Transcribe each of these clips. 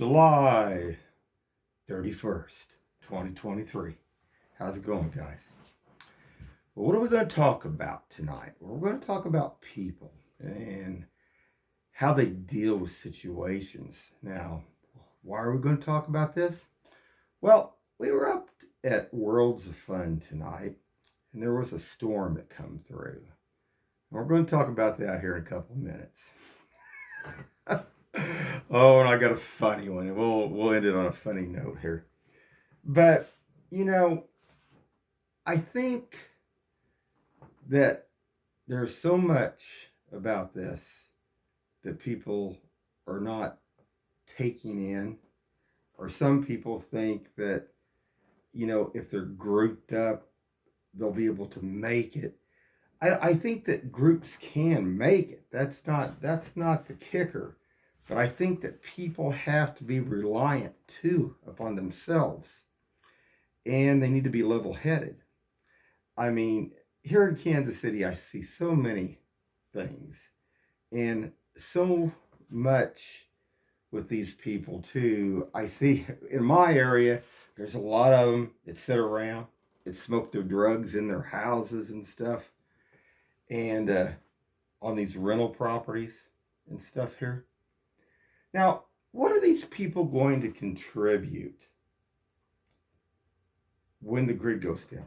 July 31st, 2023. How's it going, guys? Well, what are we going to talk about tonight? Well, we're going to talk about people and how they deal with situations. Now, why are we going to talk about this? Well, we were up at Worlds of Fun tonight, and there was a storm that come through. And we're going to talk about that here in a couple of minutes. Oh, and I got a funny one. We'll end it on a funny note here. But you know, I think that there's so much about this that people are not taking in, or some people think that if they're grouped up, they'll be able to make it. I think that groups can make it. That's not the kicker. But I think that people have to be reliant too upon themselves, and they need to be level headed. I mean, here in Kansas City, I see so many things and so much with these people too. I see in my area, there's a lot of them that sit around and smoke their drugs in their houses and stuff, and on these rental properties and stuff here. Now, what are these people going to contribute when the grid goes down?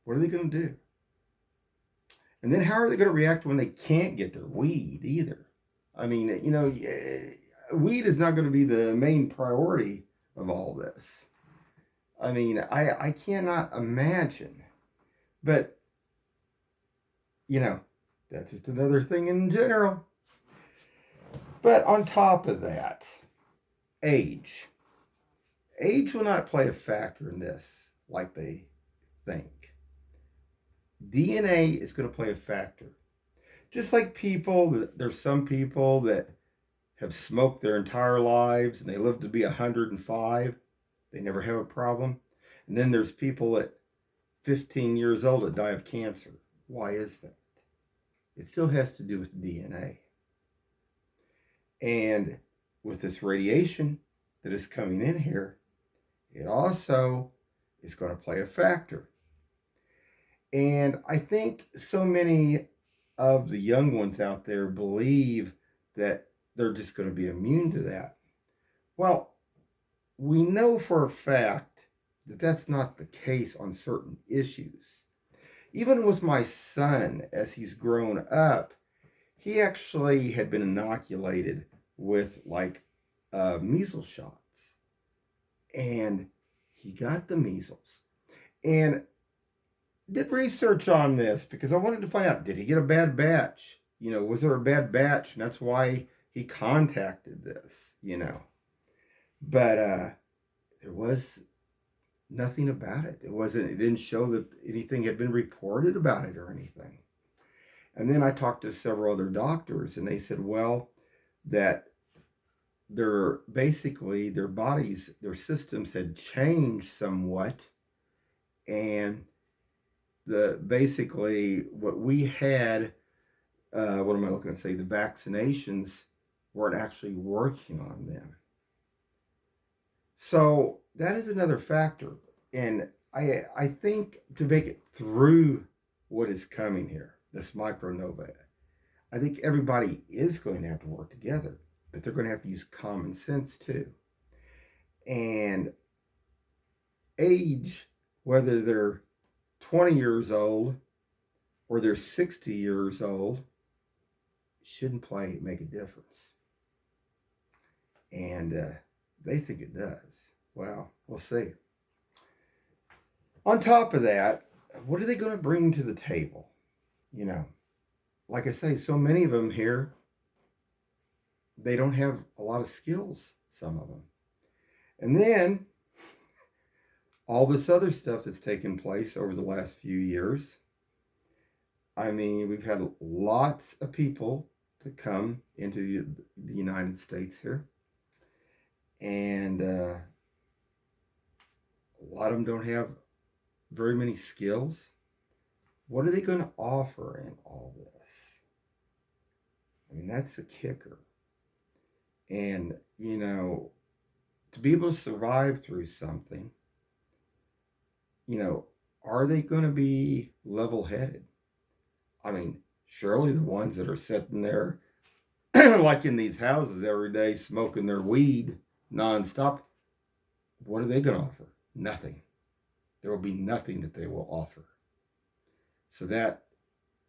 What are they going to do? And then how are they going to react when they can't get their weed either? I mean, weed is not going to be the main priority of all this. I mean, I cannot imagine. But, that's just another thing in general. But on top of that, age. Age will not play a factor in this like they think. DNA is going to play a factor. Just like there's some people that have smoked their entire lives and they live to be 105. They never have a problem. And then there's people at 15 years old that die of cancer. Why is that? It still has to do with DNA. And with this radiation that is coming in here, it also is going to play a factor. And I think so many of the young ones out there believe that they're just going to be immune to that. Well, we know for a fact that that's not the case on certain issues. Even with my son, as he's grown up, he actually had been inoculated with measles shots. And he got the measles. And did research on this because I wanted to find out, did he get a bad batch? Was there a bad batch? And that's why he contacted this, But there was nothing about it. It didn't show that anything had been reported about it or anything. And then I talked to several other doctors and they said, well, that their bodies, their systems had changed somewhat, and what we had, what am I looking to say? The vaccinations weren't actually working on them. So that is another factor. And I think to make it through what is coming here, this micronova, I think everybody is going to have to work together, but they're going to have to use common sense too. And age, whether they're 20 years old or they're 60 years old, shouldn't make a difference. And they think it does. Well, we'll see. On top of that, what are they going to bring to the table? Like I say, so many of them here, they don't have a lot of skills, some of them. And then all this other stuff that's taken place over the last few years. I mean, we've had lots of people to come into the United States here. And a lot of them don't have very many skills. What are they going to offer in all this? I mean, that's the kicker. And, to be able to survive through something, you know, are they going to be level headed? I mean, surely the ones that are sitting there, like in these houses every day, smoking their weed nonstop, what are they going to offer? Nothing. There will be nothing that they will offer. So that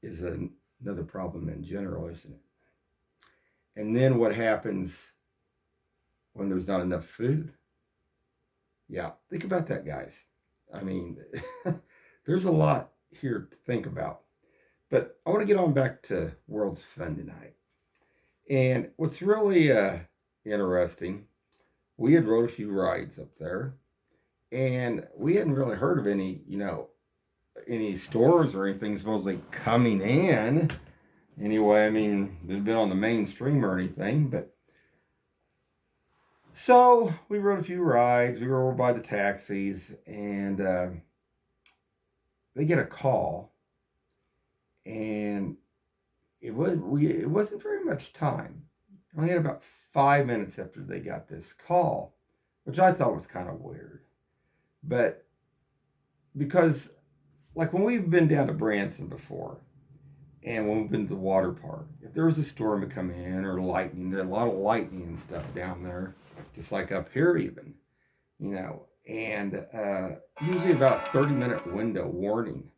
is another problem in general, isn't it? And then what happens when there's not enough food? Yeah, think about that, guys. I mean, there's a lot here to think about. But I want to get on back to World's Fun tonight. And what's really interesting, we had rode a few rides up there, and we hadn't really heard of any, any stores or anything supposedly coming in. Anyway, I mean, it had been on the mainstream or anything, but so we rode a few rides. We were over by the taxis, and they get a call, and it wasn't very much time. I only had about 5 minutes after they got this call, which I thought was kind of weird. But because, like, when we've been down to Branson before, and when we've been to the water park, if there was a storm to come in or lightning, there's a lot of lightning and stuff down there, just like up here even, and usually about a 30-minute window warning.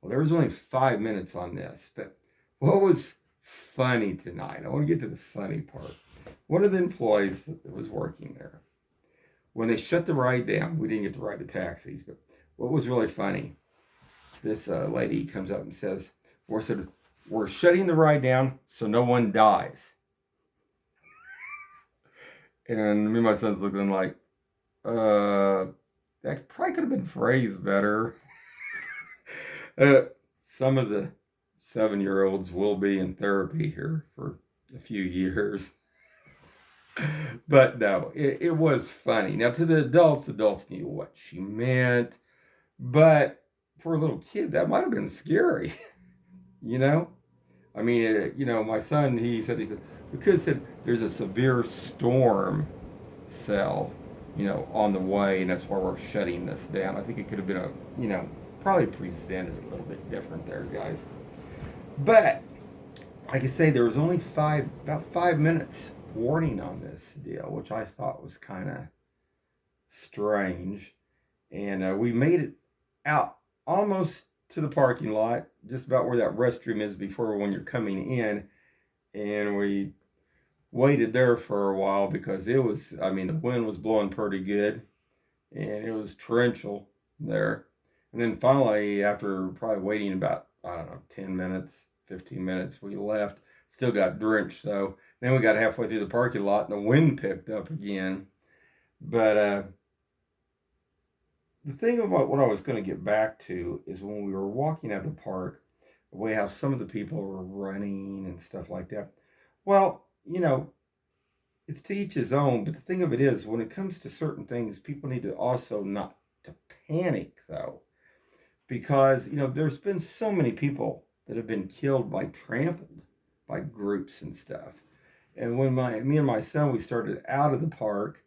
Well, there was only 5 minutes on this, but what was funny tonight, I want to get to the funny part. One of the employees that was working there, when they shut the ride down, we didn't get to ride the taxis, but what was really funny, this lady comes up and says, we're shutting the ride down so no one dies. And me and my son's looking like, that probably could have been phrased better. Some of the 7-year-olds will be in therapy here for a few years. But no, it was funny. Now, to the adults knew what she meant. But for a little kid, that might have been scary. I mean, my son, he said, because there's a severe storm cell, on the way, and that's why we're shutting this down. I think it could have been probably presented a little bit different there, guys. But, like I say, there was only about 5 minutes warning on this deal, which I thought was kind of strange. And we made it out almost to the parking lot, just about where that restroom is before when you're coming in. And we waited there for a while because the wind was blowing pretty good. And it was torrential there. And then finally, after probably waiting about, 10 minutes, 15 minutes, we left. Still got drenched, though. Then we got halfway through the parking lot and the wind picked up again. But the thing about what I was going to get back to is when we were walking at the park, the way how some of the people were running and stuff like that. Well, it's to each his own. But the thing of it is, when it comes to certain things, people need to also not to panic, though. Because, there's been so many people that have been trampled by groups and stuff. And when me and my son, we started out of the park,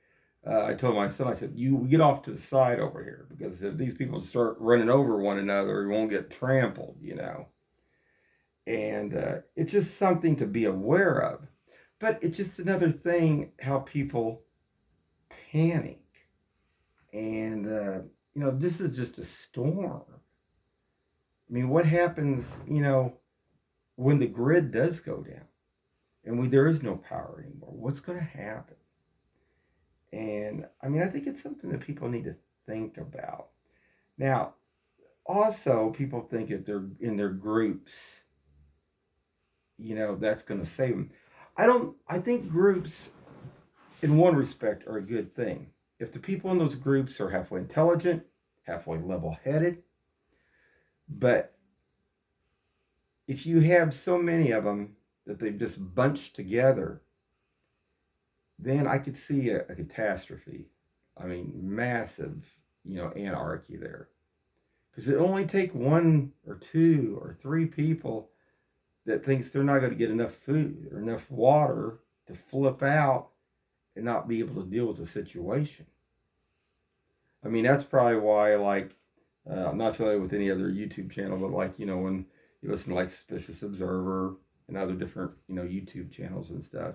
I told my son, I said, you get off to the side over here, because if these people start running over one another, you won't get trampled, And it's just something to be aware of. But it's just another thing how people panic. And, this is just a storm. I mean, what happens, when the grid does go down and there is no power anymore? What's going to happen? And I think it's something that people need to think about. Now, also, people think if they're in their groups, that's going to save them. I think groups, in one respect, are a good thing. If the people in those groups are halfway intelligent, halfway level-headed, but if you have so many of them that they've just bunched together, then I could see a catastrophe. Massive, anarchy there. Because it only take 1 or 2 or 3 people that thinks they're not going to get enough food or enough water to flip out and not be able to deal with the situation. I mean, that's probably why, like, I'm not familiar with any other YouTube channel, but like, when you listen to like Suspicious Observer and other different, YouTube channels and stuff,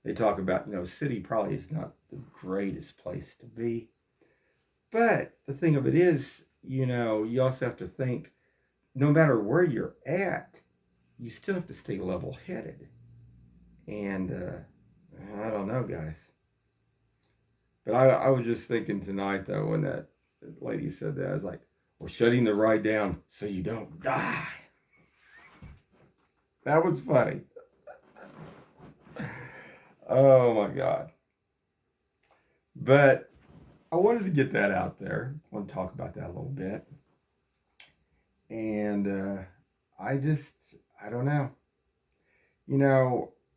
they talk about, city probably is not the greatest place to be. But the thing of it is, you also have to think, no matter where you're at, you still have to stay level headed. And I don't know, guys. But I was just thinking tonight, though, when that lady said that, I was like, we're shutting the ride down so you don't die. That was funny. Oh, my God. But I wanted to get that out there. I want to talk about that a little bit. And I don't know.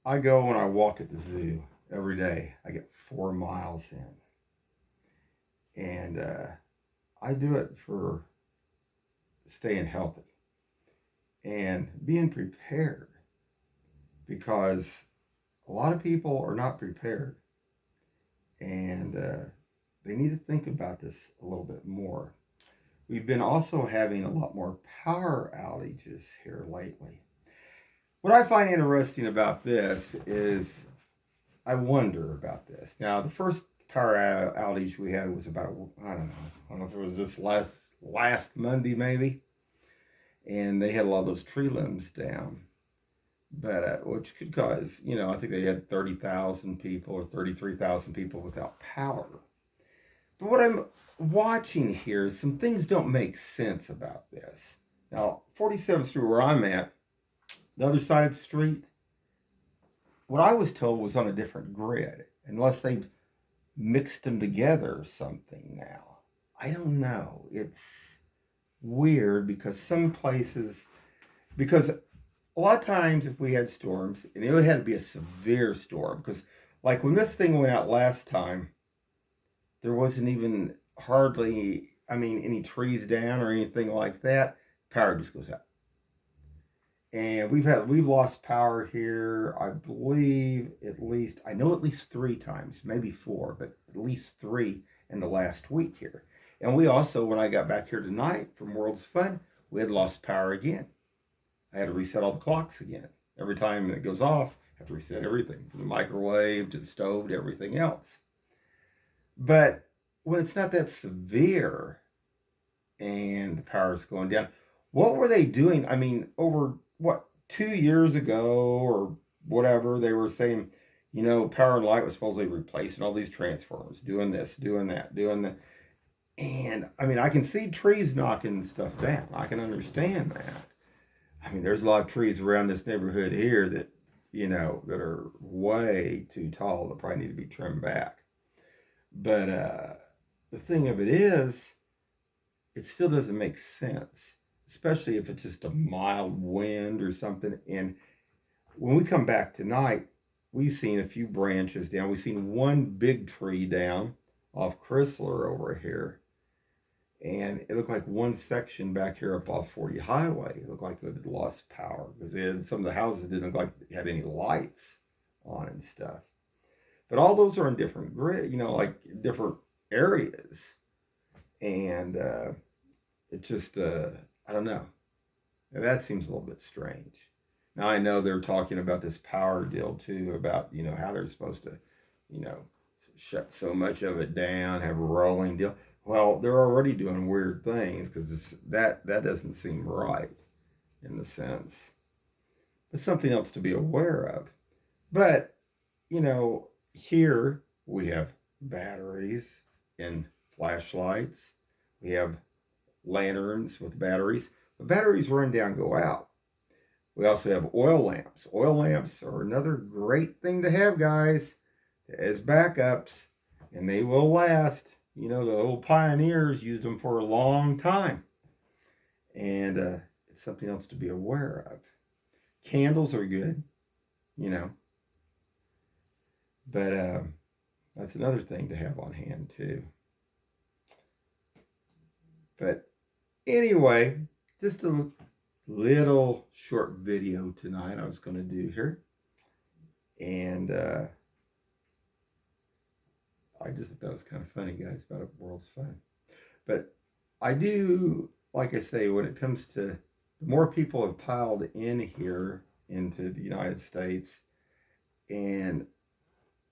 I go and I walk at the zoo every day. I get 4 miles in. And I do it for staying healthy and being prepared, because a lot of people are not prepared, and they need to think about this a little bit more. We've been also having a lot more power outages here lately. What I find interesting about this is I wonder about this. Now, the first power outage we had was about, I don't know if it was just last Monday maybe, and they had a lot of those tree limbs down, but which could cause, I think they had 30,000 people or 33,000 people without power. But what I'm watching here is some things don't make sense about this. Now, 47th Street, where I'm at, the other side of the street, what I was told was on a different grid, unless they've mixed them together or something now. I don't know. It's weird because because a lot of times if we had storms, and it would have to be a severe storm, because like when this thing went out last time, there wasn't even hardly, any trees down or anything like that. Power just goes out. And we've lost power here, I believe I know at least 3 times, maybe 4, but at least 3 in the last week here. And we also, when I got back here tonight from World's Fun, we had lost power again. I had to reset all the clocks again. Every time it goes off, I have to reset everything, from the microwave to the stove to everything else. But when it's not that severe and the power's going down, what were they doing? Over 2 years ago or whatever, they were saying, Power and Light was supposedly replacing all these transformers, doing this, doing that, doing that. And I can see trees knocking stuff down. I can understand that. There's a lot of trees around this neighborhood here that, that are way too tall that probably need to be trimmed back. But the thing of it is, it still doesn't make sense, especially if it's just a mild wind or something. And when we come back tonight, we've seen a few branches down. We've seen one big tree down off Chrysler over here. And it looked like one section back here up off 40 Highway. It looked like it had lost power because some of the houses didn't look like they had any lights on and stuff. But all those are in different grid, like different areas. And it just, I don't know. That seems a little bit strange. Now, I know they're talking about this power deal too, about, how they're supposed to, shut so much of it down, have a rolling deal. Well, they're already doing weird things because that doesn't seem right in the sense. But something else to be aware of. But, here we have batteries and flashlights. We have lanterns with batteries. The batteries run down, go out. We also have oil lamps. Oil lamps are another great thing to have, guys, as backups, and they will last. The old pioneers used them for a long time. And it's something else to be aware of. Candles are good, But that's another thing to have on hand, too. But anyway, just a little short video tonight I was going to do here. And I just thought that was kind of funny, guys, about a world's fun. But I do, like I say, when it comes to the more people have piled in here into the United States, and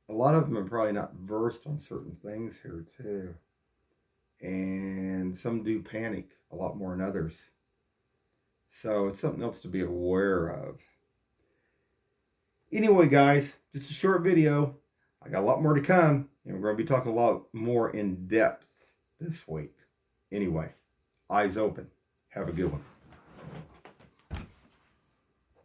a lot of them are probably not versed on certain things here too. And some do panic a lot more than others. So it's something else to be aware of. Anyway, guys, just a short video. I got a lot more to come, and we're going to be talking a lot more in depth this week. Anyway, eyes open. Have a good one.